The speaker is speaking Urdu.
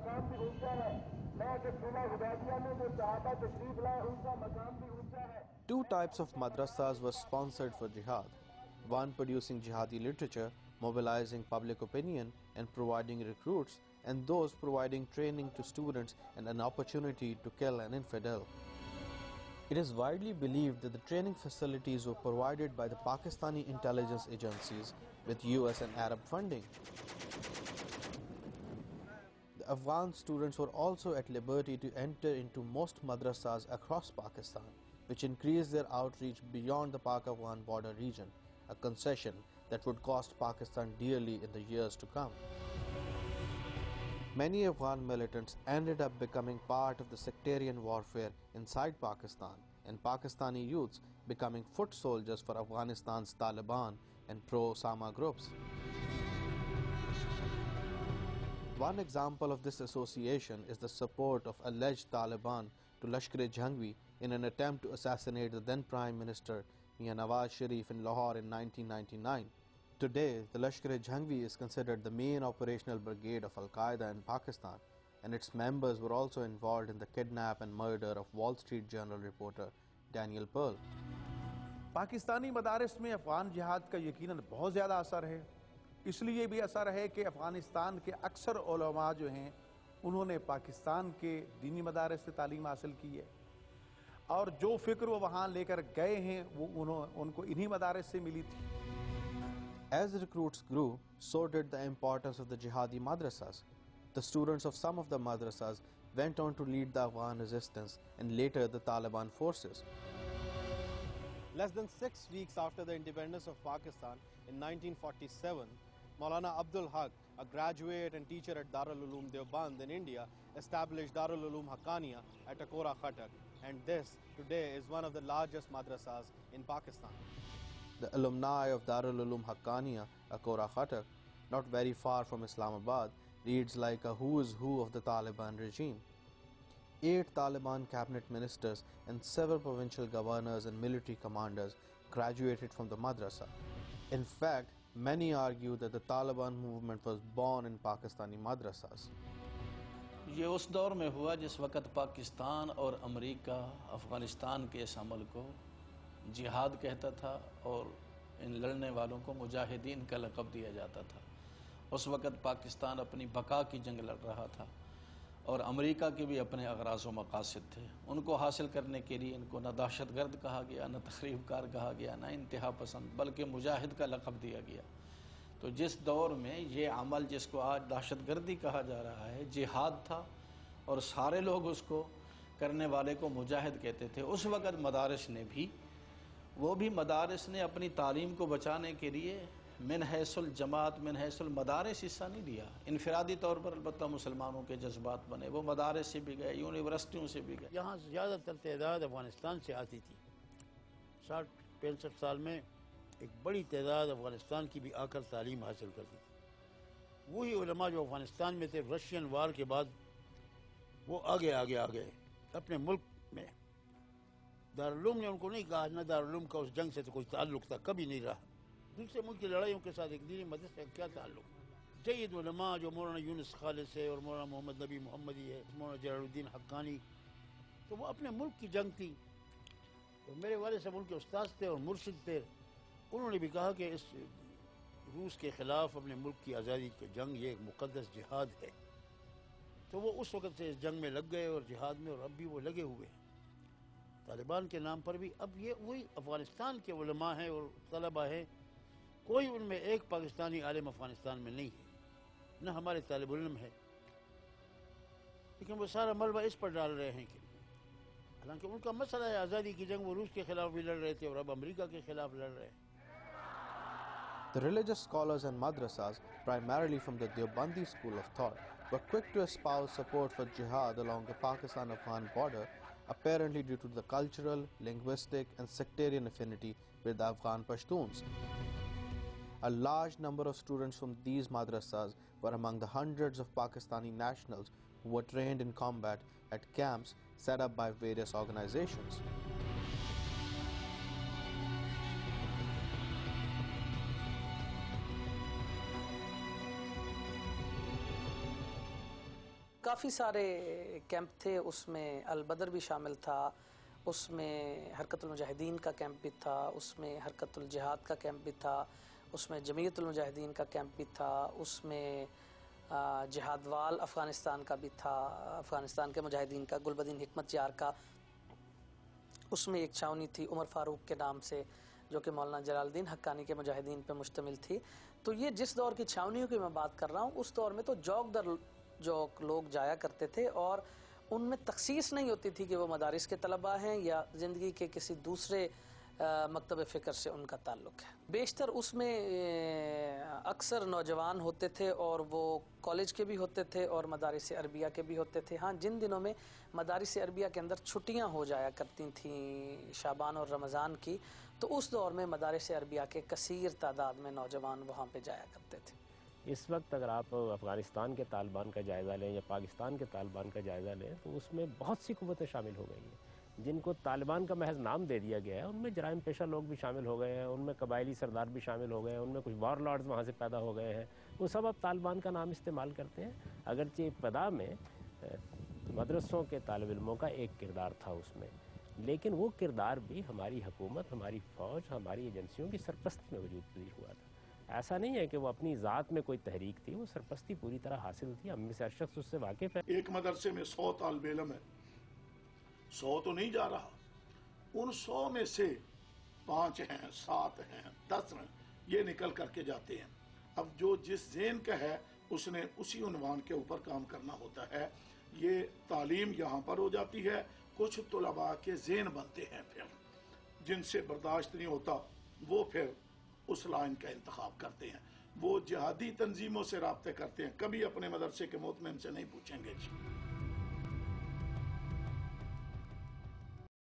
مقام بھی اونچا ہے. میں کہ صلح حدیبیہ میں جو صحابہ تشریف لائے ان کا مقام بھی اونچا ہے. Two types of madrasas were sponsored for jihad. One producing jihadi literature, mobilizing public opinion and providing recruits, and those providing training to students and an opportunity to kill an infidel. It is widely believed that the training facilities were provided by the Pakistani intelligence agencies with US and Arab funding. The Afghan students were also at liberty to enter into most madrasas across Pakistan, which increased their outreach beyond the Pak-Afghan border region, a concession that would cost Pakistan dearly in the years to come. Many Afghan militants ended up becoming part of the sectarian warfare inside Pakistan, and Pakistani youths becoming foot soldiers for Afghanistan's Taliban and pro-Osama groups. One example of this association is the support of alleged Taliban to Lashkar-e-Jhangvi in an attempt to assassinate the then Prime Minister Mian Nawaz Sharif in Lahore in 1999. Today, the Lashkar-e-Jhangvi is considered the main operational brigade of Al-Qaeda in Pakistan, and its members were also involved in the kidnap and murder of Wall Street Journal reporter Daniel Pearl. Pakistani مدارس میں افغان جہاد کا یقیناً بہت زیادہ اثر ہے. اس لیے بھی اثر ہے کہ افغانستان کے اکثر علماء جو ہیں انہوں نے پاکستان کے دینی مدارس سے تعلیم حاصل کی ہے، اور جو فکر وہ وہاں لے کر گئے ہیں وہ ان کو انہی مدارس سے ملی تھی. As recruits grew, so did the importance of the jihadi madrasas. The students of some of the madrasas went on to lead the Afghan resistance and later the Taliban forces. Less than 6 weeks after the independence of Pakistan in 1947, Maulana Abdul Haq, a graduate and teacher at Darul Uloom Deoband in India, established Darul Uloom Haqqaniya at Akora Khatak, and this today is one of the largest madrasas in Pakistan. The alumni of Darul Uloom Haqqaniya, Akora Khatak, not very far from Islamabad, reads like a who's who of the Taliban regime. 8 Taliban cabinet ministers and several provincial governors and military commanders graduated from the madrasa. In fact, many argue that the Taliban movement was born in Pakistani madrasas. یہ اس دور میں ہوا جس وقت پاکستان اور امریکہ افغانستان کے اس عمل کو جہاد کہتا تھا اور ان لڑنے والوں کو مجاہدین کا لقب دیا جاتا تھا. اس وقت پاکستان اپنی بقا کی جنگ لڑ رہا تھا اور امریکہ کے بھی اپنے اغراض و مقاصد تھے. ان کو حاصل کرنے کے لیے ان کو نہ دہشت گرد کہا گیا، نہ تخریب کار کہا گیا، نہ انتہا پسند، بلکہ مجاہد کا لقب دیا گیا. تو جس دور میں یہ عمل جس کو آج دہشت گردی کہا جا رہا ہے جہاد تھا اور سارے لوگ اس کو کرنے والے کو مجاہد کہتے تھے، اس وقت مدارس نے اپنی تعلیم کو بچانے کے لیے من حیث الجماعت من حیث المدارس حصہ نہیں لیا. انفرادی طور پر البتہ مسلمانوں کے جذبات بنے، وہ مدارس سے بھی گئے، یونیورسٹیوں سے بھی گئے. یہاں زیادہ تر تعداد افغانستان سے آتی تھی. 60-65 سال میں ایک بڑی تعداد افغانستان کی بھی آ کر تعلیم حاصل کرتی تھی. وہی علماء جو افغانستان میں تھے رشین وار کے بعد وہ آگے اپنے ملک میں. دارالعلوم نے ان کو نہیں کہا، نہ دارالعلوم کا اس جنگ سے تو کوئی تعلق تھا، کبھی نہیں رہا. دوسرے ملک کی لڑائیوں کے ساتھ ایک دینی مدرسے کا کیا تعلق؟ جید علماء جو مولانا یونس خالص ہے اور مولانا محمد نبی محمدی ہے، مولانا جلال الدین حقانی، تو وہ اپنے ملک کی جنگ تھی. اور میرے والد صاحب ان کے استاذ تھے اور مرشد تھے. انہوں نے بھی کہا کہ اس روس کے خلاف اپنے ملک کی آزادی کی جنگ یہ ایک مقدس جہاد ہے. تو وہ اس وقت سے اس جنگ میں لگ گئے اور جہاد میں، اور اب بھی وہ لگے ہوئے ہیں. طالبان کے نام پر بھی اب یہ وہی افغانستان کے علماء ہیں اور طلبہ ہیں. کوئی ان میں ایک پاکستانی عالم افغانستان میں نہیں ہے، نہ ہمارے طالب علم ہے. لیکن وہ سارا ملبہ اس پر ڈال رہے ہیں کہ حالانکہ ان کا مسئلہ ہے آزادی کی جنگ، وہ روس کے خلاف بھی لڑ رہے تھے اور اب امریکہ کے خلاف لڑ رہے ہیں. The religious scholars and madrasas, primarily from the Deobandi school of thought, were quick to espouse support for jihad along the Pakistan-Afghan border, apparently due to the cultural, linguistic and sectarian affinity with the Afghan Pashtuns. A large number of students from these madrasas were among the hundreds of Pakistani nationals who were trained in combat at camps set up by various organizations. کافی سارے کیمپ تھے، اس میں البدر بھی شامل تھا، اس میں حرکت المجاہدین کا کیمپ بھی تھا، اس میں حرکت الجہاد کا کیمپ بھی تھا، اس میں جمعیت المجاہدین کا کیمپ بھی تھا، اس میں جہاد وال افغانستان کا بھی تھا، افغانستان کے مجاہدین کا، گلبدین حکمت یار کا، اس میں ایک چھاونی تھی عمر فاروق کے نام سے جو کہ مولانا جلال الدین حقانی کے مجاہدین پہ مشتمل تھی. تو یہ جس دور کی چھاونیوں کی میں بات کر رہا ہوں، اس دور میں تو جوک در جوک لوگ جایا کرتے تھے، اور ان میں تخصیص نہیں ہوتی تھی کہ وہ مدارس کے طلباء ہیں یا زندگی کے کسی دوسرے مکتب فکر سے ان کا تعلق ہے. بیشتر اس میں اکثر نوجوان ہوتے تھے، اور وہ کالج کے بھی ہوتے تھے اور مدارس عربیہ کے بھی ہوتے تھے. ہاں، جن دنوں میں مدارس عربیہ کے اندر چھٹیاں ہو جایا کرتی تھیں شعبان اور رمضان کی، تو اس دور میں مدارس عربیہ کے کثیر تعداد میں نوجوان وہاں پہ جایا کرتے تھے. اس وقت اگر آپ افغانستان کے طالبان کا جائزہ لیں یا پاکستان کے طالبان کا جائزہ لیں تو اس میں بہت سی قوتیں شامل ہو گئی ہیں جن کو طالبان کا محض نام دے دیا گیا ہے. ان میں جرائم پیشہ لوگ بھی شامل ہو گئے ہیں، ان میں قبائلی سردار بھی شامل ہو گئے ہیں، ان میں کچھ وار لارڈز وہاں سے پیدا ہو گئے ہیں، وہ سب اب طالبان کا نام استعمال کرتے ہیں. اگرچہ ابتدا میں مدرسوں کے طالب علموں کا ایک کردار تھا اس میں، لیکن وہ کردار بھی ہماری حکومت، ہماری فوج، ہماری ایجنسیوں کی سرپرستی میں وجود پذیر ہوا تھا. ایسا نہیں ہے کہ وہ اپنی ذات میں کوئی تحریک تھی، وہ سرپرستی پوری طرح حاصل تھی. ہم میں سے ہر شخص اس سے واقف ہے. ایک مدرسے میں 100 طالب علم ہے، 100 تو نہیں جا رہا، ان 100 میں سے 5 ہیں، 7 ہیں، 10 ہیں، یہ نکل کر کے جاتے ہیں. اب جو جس ذہن کا ہے اس نے اسی عنوان کے اوپر کام کرنا ہوتا ہے. یہ تعلیم یہاں پر ہو جاتی ہے. کچھ طلباء کے ذہن بنتے ہیں پھر جن سے برداشت نہیں ہوتا، وہ پھر اس لائن کا انتخاب کرتے ہیں، وہ جہادی تنظیموں سے رابطے کرتے ہیں. کبھی اپنے مدرسے کے مطمئن سے نہیں پوچھیں گے.